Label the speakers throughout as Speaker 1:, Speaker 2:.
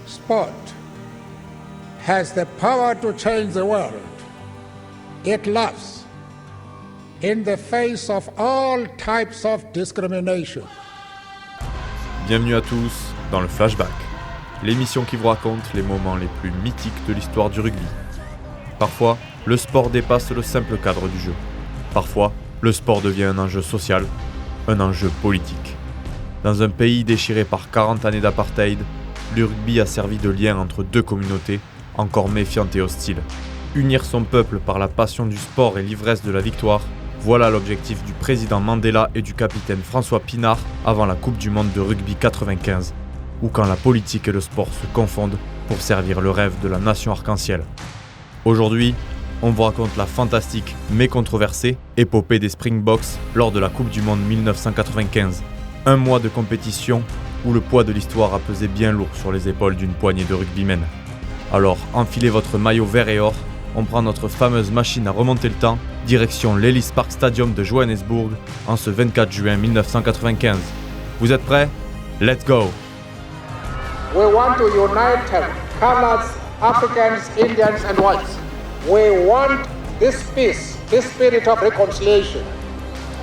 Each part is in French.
Speaker 1: Sport has the power to change the world. It loves, in the face of all types of discrimination.
Speaker 2: Bienvenue à tous dans le Flashback, l'émission qui vous raconte les moments les plus mythiques de l'histoire du rugby. Parfois, le sport dépasse le simple cadre du jeu. Parfois, le sport devient un enjeu social, un enjeu politique. Dans un pays déchiré par 40 années d'apartheid, le rugby a servi de lien entre deux communautés encore méfiantes et hostiles. Unir son peuple par la passion du sport et l'ivresse de la victoire, voilà l'objectif du président Mandela et du capitaine François Pienaar avant la Coupe du Monde de rugby 95, ou quand la politique et le sport se confondent pour servir le rêve de la nation arc-en-ciel. Aujourd'hui, on vous raconte la fantastique mais controversée épopée des Springboks lors de la Coupe du Monde 1995. Un mois de compétition où le poids de l'histoire a pesé bien lourd sur les épaules d'une poignée de rugbymen. Alors enfilez votre maillot vert et or, on prend notre fameuse machine à remonter le temps, direction l'Ellis Park Stadium de Johannesburg en ce 24 juin 1995. Vous êtes prêts? Let's go!
Speaker 1: We want to unite colors, Africans, Indians and whites. We want this peace, this spirit of reconciliation.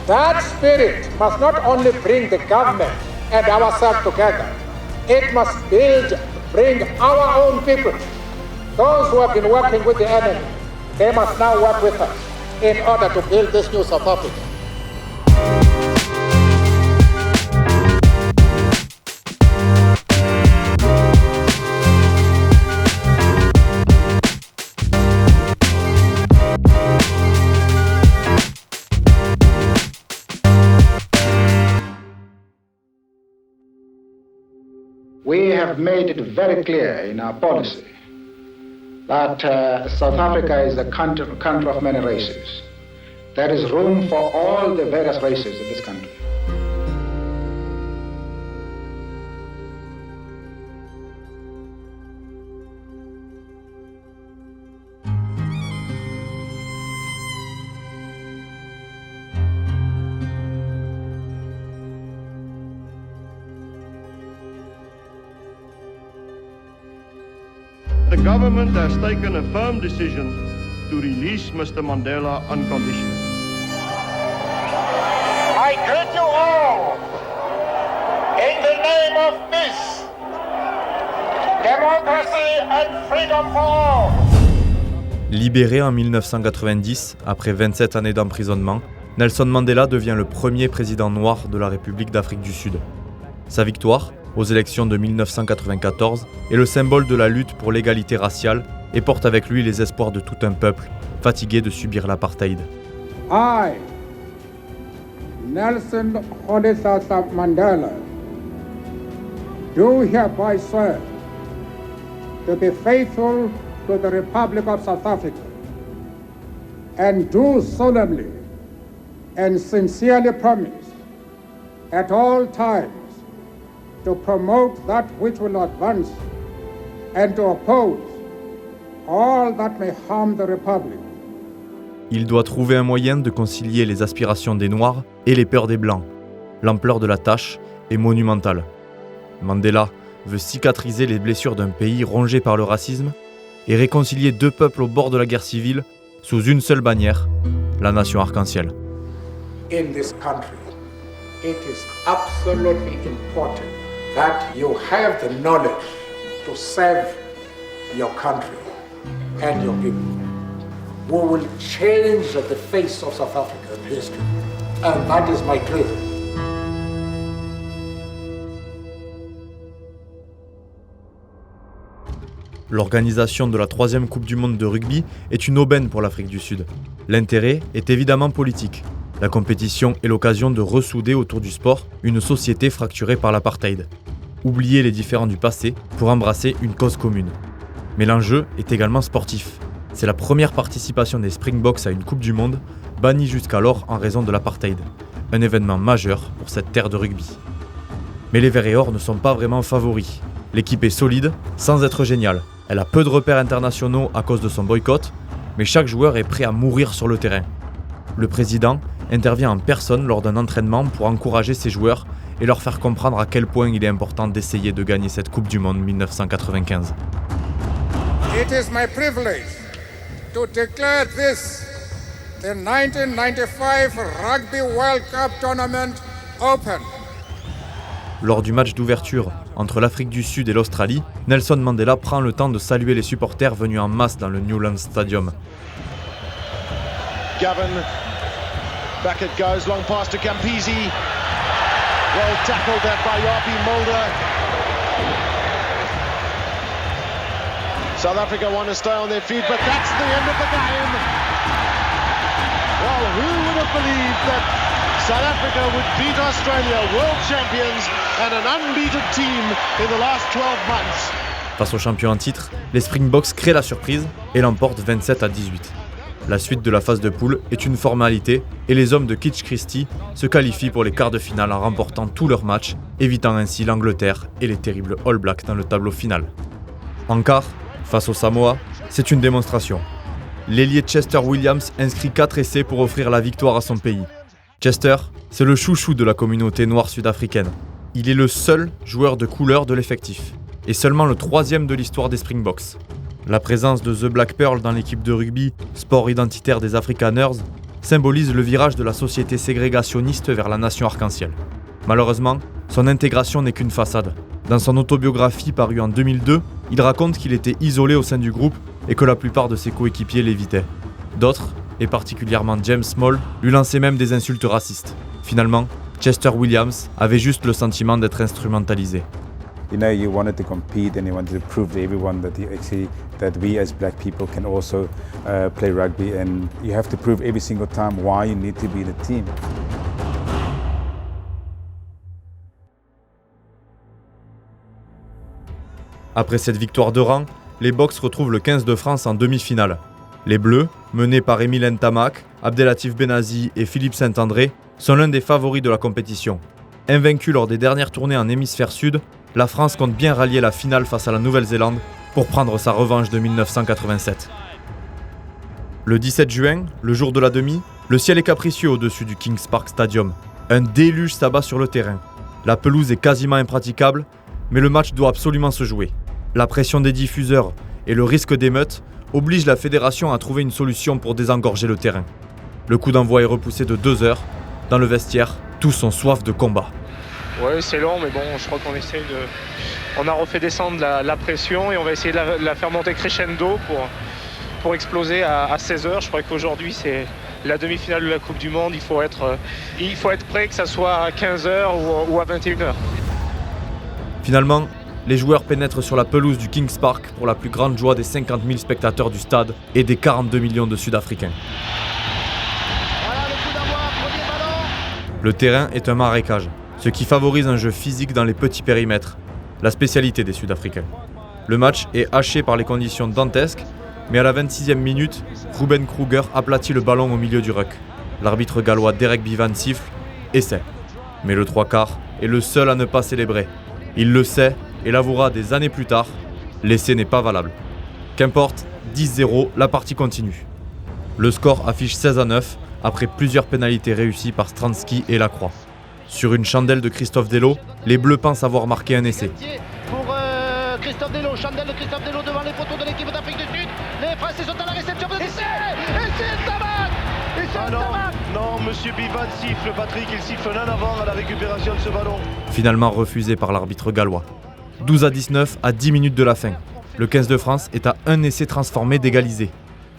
Speaker 1: That spirit must not only bring the government and ourselves together, it must bring our own people. Those who have been working with the enemy, they must now work with us in order to build this new South Africa.
Speaker 3: We have made it very clear in our policy that South Africa is a country of many races. There is room for all the various races in this country.
Speaker 4: The government has taken a firm decision to release Mr. Mandela unconditionally.
Speaker 1: I greet you all in the name of peace, democracy and freedom for all.
Speaker 2: Libéré en 1990, après 27 années d'emprisonnement, Nelson Mandela devient le premier président noir de la République d'Afrique du Sud. Sa victoire, aux élections de 1994, est le symbole de la lutte pour l'égalité raciale et porte avec lui les espoirs de tout un peuple, fatigué de subir l'apartheid.
Speaker 1: I, Nelson Rolihlahla Mandela, do hereby swear to be faithful to the Republic of South Africa and do solemnly and sincerely promise at all times to promote that which will advance and to oppose all that may harm the Republic.
Speaker 2: Il doit trouver un moyen de concilier les aspirations des Noirs et les peurs des Blancs. L'ampleur de la tâche est monumentale. Mandela veut cicatriser les blessures d'un pays rongé par le racisme et réconcilier deux peuples au bord de la guerre civile sous une seule bannière, la nation arc-en-ciel.
Speaker 1: In this country, it is absolutely important that you have the knowledge to serve your country and your people. We will change the face of South African history, and that is my dream.
Speaker 2: L'organisation de la 3e Coupe du Monde de rugby est une aubaine pour l'Afrique du Sud. L'intérêt est évidemment politique. La compétition est l'occasion de ressouder autour du sport une société fracturée par l'apartheid. Oublier les différends du passé pour embrasser une cause commune. Mais l'enjeu est également sportif. C'est la première participation des Springboks à une Coupe du Monde, bannie jusqu'alors en raison de l'apartheid. Un événement majeur pour cette terre de rugby. Mais les Verts et Or ne sont pas vraiment favoris. L'équipe est solide, sans être géniale. Elle a peu de repères internationaux à cause de son boycott, mais chaque joueur est prêt à mourir sur le terrain. Le président intervient en personne lors d'un entraînement pour encourager ses joueurs et leur faire comprendre à quel point il est important d'essayer de gagner cette Coupe du Monde 1995.
Speaker 1: It is my privilege to declare this the 1995 Rugby World Cup Tournament open.
Speaker 2: Lors du match d'ouverture entre l'Afrique du Sud et l'Australie, Nelson Mandela prend le temps de saluer les supporters venus en masse dans le Newlands Stadium.
Speaker 5: Gavin, back it goes, long pass to Campisi. Well tackled that by Yapi Mulder. South Africa want to stay on their feet, but that's the end of the game. Well, who would have believed that South Africa would beat Australia, world champions, and an unbeaten team in the last 12 months.
Speaker 2: Face aux champions en titre, les Springboks créent la surprise et l'emportent 27-18. La suite de la phase de poule est une formalité et les hommes de Kitch Christie se qualifient pour les quarts de finale en remportant tous leurs matchs, évitant ainsi l'Angleterre et les terribles All Blacks dans le tableau final. En quart, face aux Samoa, c'est une démonstration. L'ailier Chester Williams inscrit 4 essais pour offrir la victoire à son pays. Chester, c'est le chouchou de la communauté noire sud-africaine. Il est le seul joueur de couleur de l'effectif, et seulement le 3e de l'histoire des Springboks. La présence de The Black Pearl dans l'équipe de rugby, sport identitaire des Afrikaners, symbolise le virage de la société ségrégationniste vers la nation arc-en-ciel. Malheureusement, son intégration n'est qu'une façade. Dans son autobiographie parue en 2002, il raconte qu'il était isolé au sein du groupe et que la plupart de ses coéquipiers l'évitaient. D'autres, et particulièrement James Small, lui lançaient même des insultes racistes. Finalement, Chester Williams avait juste le sentiment d'être instrumentalisé.
Speaker 6: You know, you wanted to compete and you wanted to prove to everyone that we as black people can also play rugby, and you have to prove every single time why you need to be the team.
Speaker 2: Après cette victoire de rang, les Boks retrouvent le 15 de France en demi-finale. Les Bleus, menés par Émile Ntamak, Abdelatif Benazi et Philippe Saint-André, sont l'un des favoris de la compétition. Invaincus lors des dernières tournées en hémisphère sud, la France compte bien rallier la finale face à la Nouvelle-Zélande pour prendre sa revanche de 1987. Le 17 juin, le jour de la demi, le ciel est capricieux au-dessus du Kings Park Stadium. Un déluge s'abat sur le terrain. La pelouse est quasiment impraticable, mais le match doit absolument se jouer. La pression des diffuseurs et le risque d'émeute obligent la fédération à trouver une solution pour désengorger le terrain. Le coup d'envoi est repoussé de 2 heures. Dans le vestiaire, tous ont soif de combat.
Speaker 7: Ouais, c'est long, mais bon, je crois qu'on essaye de... On a refait descendre la pression et on va essayer de la faire monter crescendo pour exploser à 16h. Je crois qu'aujourd'hui, c'est la demi-finale de la Coupe du Monde. Il faut être prêt, que ça soit à 15h ou à 21h.
Speaker 2: Finalement, les joueurs pénètrent sur la pelouse du Kings Park pour la plus grande joie des 50 000 spectateurs du stade et des 42 millions de Sud-Africains. Le terrain est un marécage, ce qui favorise un jeu physique dans les petits périmètres, la spécialité des Sud-Africains. Le match est haché par les conditions dantesques, mais à la 26e minute, Ruben Kruger aplatit le ballon au milieu du ruck. L'arbitre gallois Derek Bevan siffle, essai. Mais le 3/4 est le seul à ne pas célébrer. Il le sait et l'avouera des années plus tard, l'essai n'est pas valable. Qu'importe, 10-0, la partie continue. Le score affiche 16-9 après plusieurs pénalités réussies par Stransky et Lacroix. Sur une chandelle de Christophe Delot, les Bleus pensent avoir marqué un essai.
Speaker 8: Pour Christophe Delot, chandelle de Christophe Delot devant les poteaux de l'équipe d'Afrique du Sud. Les Français sont à la réception de l'essai.
Speaker 4: Non, monsieur Bivan siffle, Patrick, il siffle en avant à la récupération de ce ballon.
Speaker 2: Finalement refusé par l'arbitre gallois. 12-19 à 10 minutes de la fin. Le 15 de France est à un essai transformé d'égaliser.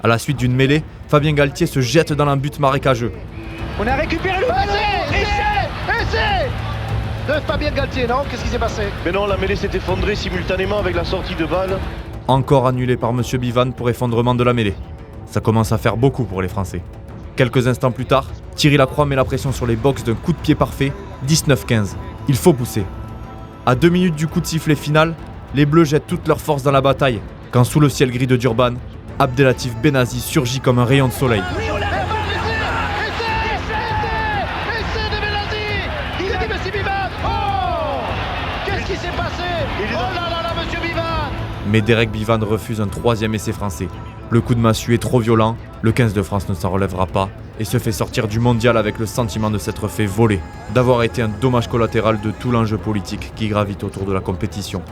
Speaker 2: À la suite d'une mêlée, Fabien Galtier se jette dans un but marécageux.
Speaker 8: On a récupéré le ballon. Essai de Fabien Galtier, non? Qu'est-ce qui s'est passé?
Speaker 4: Mais non, la mêlée s'est effondrée simultanément avec la sortie de balle.
Speaker 2: Encore annulé par monsieur Bivan pour effondrement de la mêlée. Ça commence à faire beaucoup pour les Français. Quelques instants plus tard, Thierry Lacroix met la pression sur les Boks d'un coup de pied parfait, 19-15. Il faut pousser. À 2 minutes du coup de sifflet final, les Bleus jettent toute leur force dans la bataille, quand sous le ciel gris de Durban, Abdelatif Benazi surgit comme un rayon de soleil. Mais Derek Bevan refuse un 3e essai français. Le coup de massue est trop violent, le 15 de France ne s'en relèvera pas et se fait sortir du mondial avec le sentiment de s'être fait voler, d'avoir été un dommage collatéral de tout l'enjeu politique qui gravite autour de la compétition.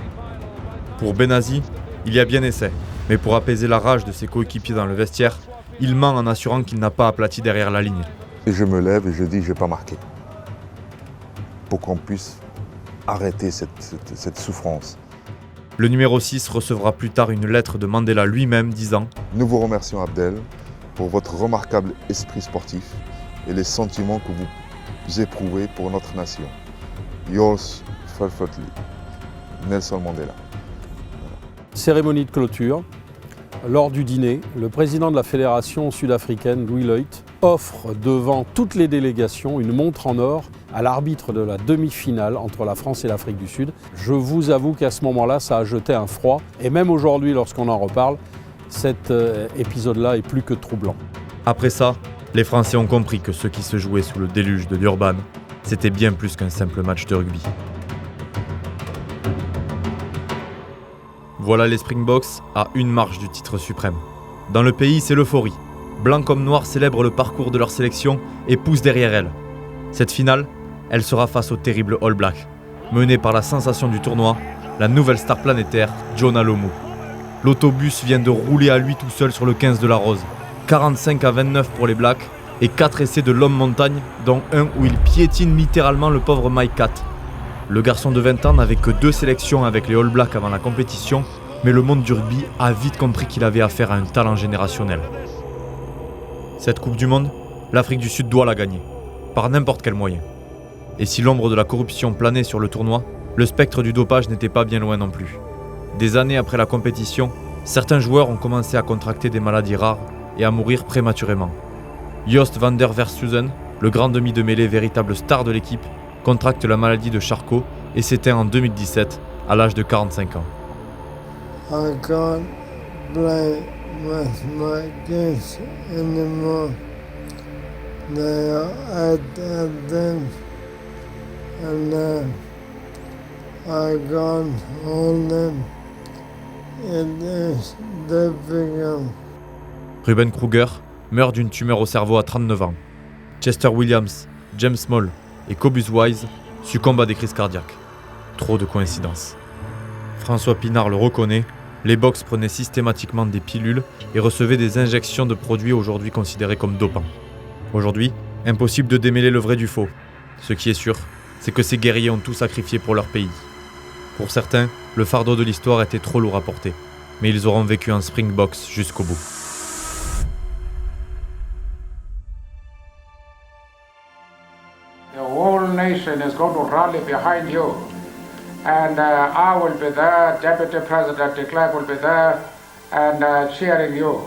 Speaker 2: Pour Benazi, il y a bien essai, mais pour apaiser la rage de ses coéquipiers dans le vestiaire, il ment en assurant qu'il n'a pas aplati derrière la ligne.
Speaker 9: Et je me lève et je dis je ne vais pas marquer. Pour qu'on puisse arrêter cette souffrance.
Speaker 2: Le numéro 6 recevra plus tard une lettre de Mandela lui-même disant «
Speaker 9: Nous vous remercions Abdel pour votre remarquable esprit sportif et les sentiments que vous éprouvez pour notre nation. Yours fervently, Nelson Mandela. »
Speaker 10: Cérémonie de clôture. Lors du dîner, le président de la fédération sud-africaine, Louis Leut, offre devant toutes les délégations une montre en or à l'arbitre de la demi-finale entre la France et l'Afrique du Sud. Je vous avoue qu'à ce moment-là, ça a jeté un froid. Et même aujourd'hui, lorsqu'on en reparle, cet épisode-là est plus que troublant.
Speaker 2: Après ça, les Français ont compris que ce qui se jouait sous le déluge de Durban, c'était bien plus qu'un simple match de rugby. Voilà les Springboks à une marche du titre suprême. Dans le pays, c'est l'euphorie. Blanc comme noir célèbrent le parcours de leur sélection et poussent derrière elle. Cette finale, elle sera face au terrible All Black, menée par la sensation du tournoi, la nouvelle star planétaire, Jonah Lomu. L'autobus vient de rouler à lui tout seul sur le 15 de la Rose. 45-29 pour les Blacks et 4 essais de l'homme montagne, dont un où il piétine littéralement le pauvre Mike Cat. Le garçon de 20 ans n'avait que 2 sélections avec les All Blacks avant la compétition, mais le monde du rugby a vite compris qu'il avait affaire à un talent générationnel. Cette Coupe du Monde, l'Afrique du Sud doit la gagner, par n'importe quel moyen. Et si l'ombre de la corruption planait sur le tournoi, le spectre du dopage n'était pas bien loin non plus. Des années après la compétition, certains joueurs ont commencé à contracter des maladies rares et à mourir prématurément. Joost van der Versuzen, le grand demi de mêlée véritable star de l'équipe, contracte la maladie de Charcot et s'éteint en 2017 à l'âge de 45 ans.
Speaker 11: I can't play with my kids anymore. They are at them and I can't hold them. It is difficult.
Speaker 2: Ruben Kruger meurt d'une tumeur au cerveau à 39 ans. Chester Williams, James Small et Cobus Wise succombent à des crises cardiaques. Trop de coïncidences. François Pinard le reconnaît, les Boks prenaient systématiquement des pilules et recevaient des injections de produits aujourd'hui considérés comme dopants. Aujourd'hui, impossible de démêler le vrai du faux. Ce qui est sûr, c'est que ces guerriers ont tout sacrifié pour leur pays. Pour certains, le fardeau de l'histoire était trop lourd à porter, mais ils auront vécu en Springboks jusqu'au bout.
Speaker 1: The whole nation is going to rally behind you. And I will be there, Deputy President de Klerk will be there, and cheering you.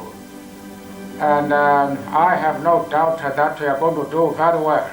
Speaker 1: And I have no doubt that you are going to do very well.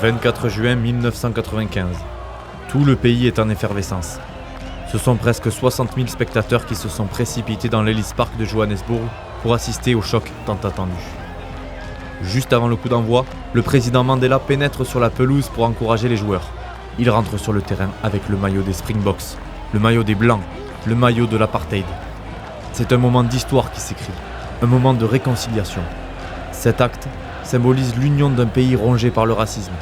Speaker 2: Le 24 juin 1995. Tout le pays est en effervescence. Ce sont presque 60 000 spectateurs qui se sont précipités dans l'Ellis Park de Johannesburg pour assister au choc tant attendu. Juste avant le coup d'envoi, le président Mandela pénètre sur la pelouse pour encourager les joueurs. Il rentre sur le terrain avec le maillot des Springboks, le maillot des Blancs, le maillot de l'apartheid. C'est un moment d'histoire qui s'écrit, un moment de réconciliation. Cet acte symbolise l'union d'un pays rongé par le racisme.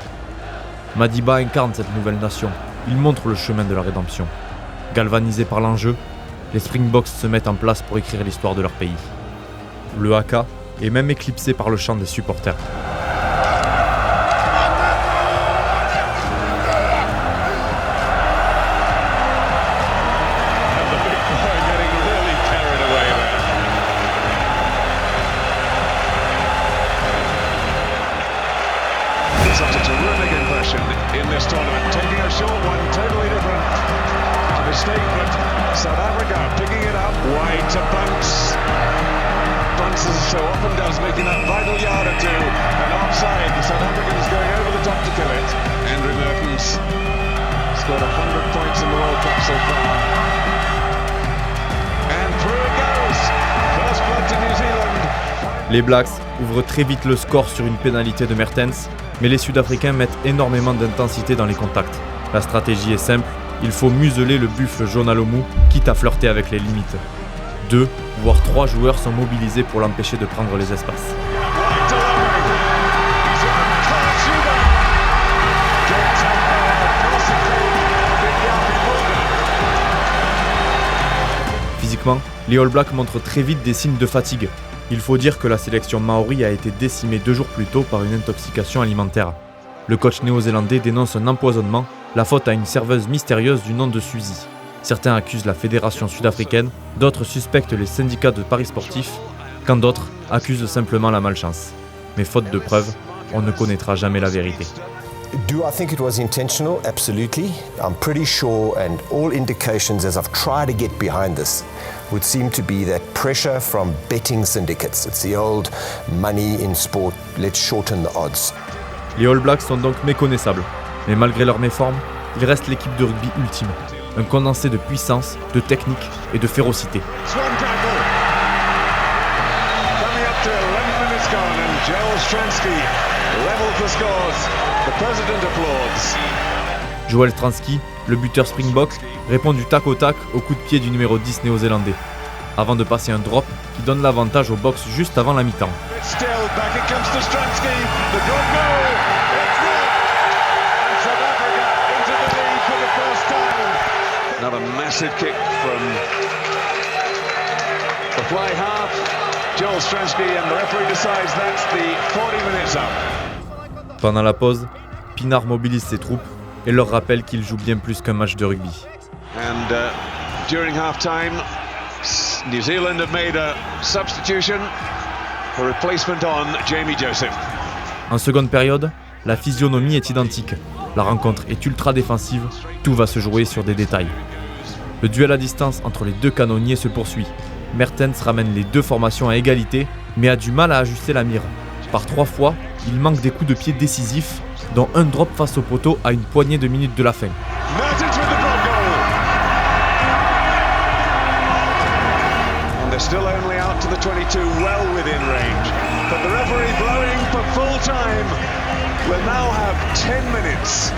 Speaker 2: Madiba incarne cette nouvelle nation, il montre le chemin de la rédemption. Galvanisés par l'enjeu, les Springboks se mettent en place pour écrire l'histoire de leur pays. Le haka est même éclipsé par le chant des supporters.
Speaker 12: In this tournament, taking a short so often does, making that vital yard or two. And offside, the South Africans going over the top to kill it. Andrew Mertens scored 100 points in the World Cup so far. And through it goes. First blood to New Zealand.
Speaker 2: Les Blacks ouvrent très vite le score sur une pénalité de Mertens, mais les Sud-Africains mettent énormément d'intensité dans les contacts. La stratégie est simple, il faut museler le buffle jaune à l'omou, quitte à flirter avec les limites. 2, voire 3 joueurs sont mobilisés pour l'empêcher de prendre les espaces. Physiquement, les All Blacks montrent très vite des signes de fatigue. Il faut dire que la sélection maori a été décimée 2 jours plus tôt par une intoxication alimentaire. Le coach néo-zélandais dénonce un empoisonnement, la faute à une serveuse mystérieuse du nom de Suzy. Certains accusent la fédération sud-africaine, d'autres suspectent les syndicats de paris sportifs, quand d'autres accusent simplement la malchance. Mais faute de preuves, on ne connaîtra jamais la vérité.
Speaker 13: Do I think it was intentional? Absolutely. I'm pretty sure, and all indications as I've tried to get behind this would seem to be that pressure from betting syndicates. It's the old money in sport, let's shorten the odds.
Speaker 2: Les All Blacks sont donc méconnaissables, mais malgré leur méforme, ils restent l'équipe de rugby ultime. Un condensé de puissance, de technique et de férocité. Joel Stransky, le buteur Springbok, répond du tac au tac au coup de pied du numéro 10 néo-zélandais, avant de passer un drop qui donne l'avantage au box juste avant la mi-temps.
Speaker 12: Another massive kick from the fly half. Joel Stransky, and the referee decides that's the 40 minutes up.
Speaker 2: Pendant la pause, Pienaar mobilise ses troupes et leur rappelle qu'il joue bien plus qu'un match de rugby.
Speaker 12: And during half-time, New Zealand have made a substitution, a replacement on Jamie Joseph.
Speaker 2: En seconde période, la physionomie est identique. La rencontre est ultra défensive, tout va se jouer sur des détails. Le duel à distance entre les deux canonniers se poursuit. Mertens ramène les deux formations à égalité, mais a du mal à ajuster la mire. Par 3 fois, il manque des coups de pied décisifs, dont un drop face au poteau à une poignée de minutes de la fin.
Speaker 12: They're still only out to the 22, well within range. But the referee blowing for full time will now have 10 minutes.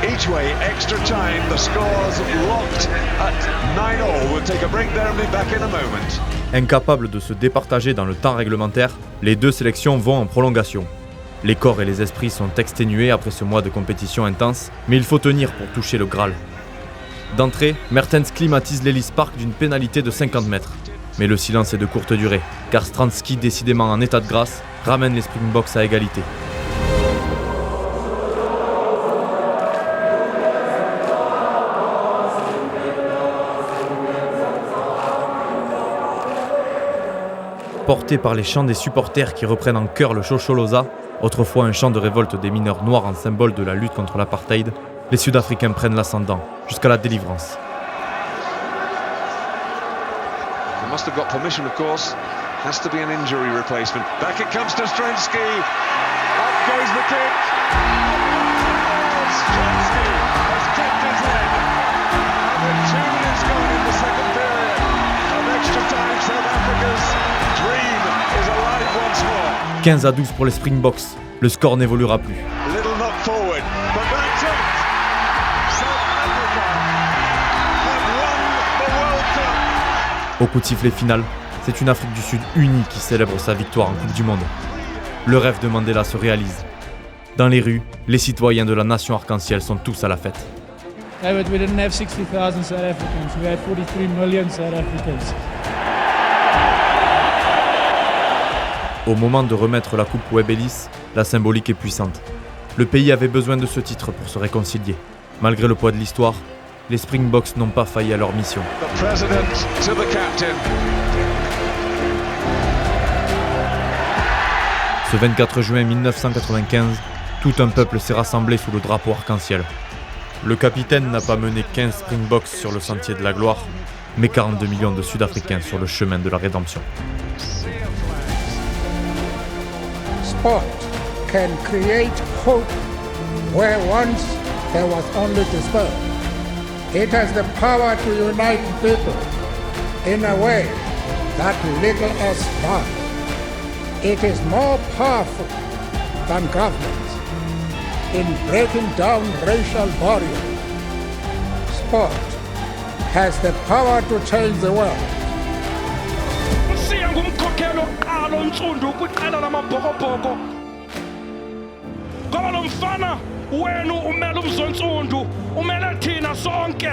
Speaker 12: Each way, extra time, the score's locked at 9-all. We'll take a break there and be back in a moment.
Speaker 2: Incapables de se départager dans le temps réglementaire, les deux sélections vont en prolongation. Les corps et les esprits sont exténués après ce mois de compétition intense, mais il faut tenir pour toucher le Graal. D'entrée, Mertens climatise l'Ellis Park d'une pénalité de 50 mètres. Mais le silence est de courte durée, car Stransky, décidément en état de grâce, ramène les Springboks à égalité. Porté par les chants des supporters qui reprennent en chœur le Shosholoza, autrefois un chant de révolte des mineurs noirs en symbole de la lutte contre l'apartheid, les Sud-Africains prennent l'ascendant, jusqu'à la délivrance.
Speaker 12: They must have got permission, of course. Has to be an injury replacement. Back it comes to Stransky. Up goes the kick. Stransky has kept his head. And with 2 minutes gone in the second period of extra time, South Africa's dream is alive once more.
Speaker 2: 15-12 pour les Springboks. Le score n'évoluera plus.
Speaker 12: A little knock forward, but that's it. South Africa have won the World Cup.
Speaker 2: Au coup de sifflet final, c'est une Afrique du Sud unie qui célèbre sa victoire en Coupe du Monde. Le rêve de Mandela se réalise. Dans les rues, les citoyens de la nation arc-en-ciel sont tous à la fête.
Speaker 14: Yeah, but we didn't have 60,000 South Africans. We had 43 million South Africans.
Speaker 2: Au moment de remettre la coupe Webb Ellis, la symbolique est puissante. Le pays avait besoin de ce titre pour se réconcilier. Malgré le poids de l'histoire, les Springboks n'ont pas failli à leur mission. Ce 24 juin 1995, tout un peuple s'est rassemblé sous le drapeau arc-en-ciel. Le capitaine n'a pas mené 15 Springboks sur le sentier de la gloire, mais 42 millions de Sud-Africains sur le chemin de la rédemption.
Speaker 1: sport can create hope where once there was only despair. It has the power to unite people in a way that little else does. It is more powerful than governments in breaking down racial barriers. Sport has the power to change the world.
Speaker 15: Siya ngumkhokheli oqala ontsundu kwiqela lamabhokobhoko. Ngoba lo mfana wenu umele umzontsundu, umele thina sonke.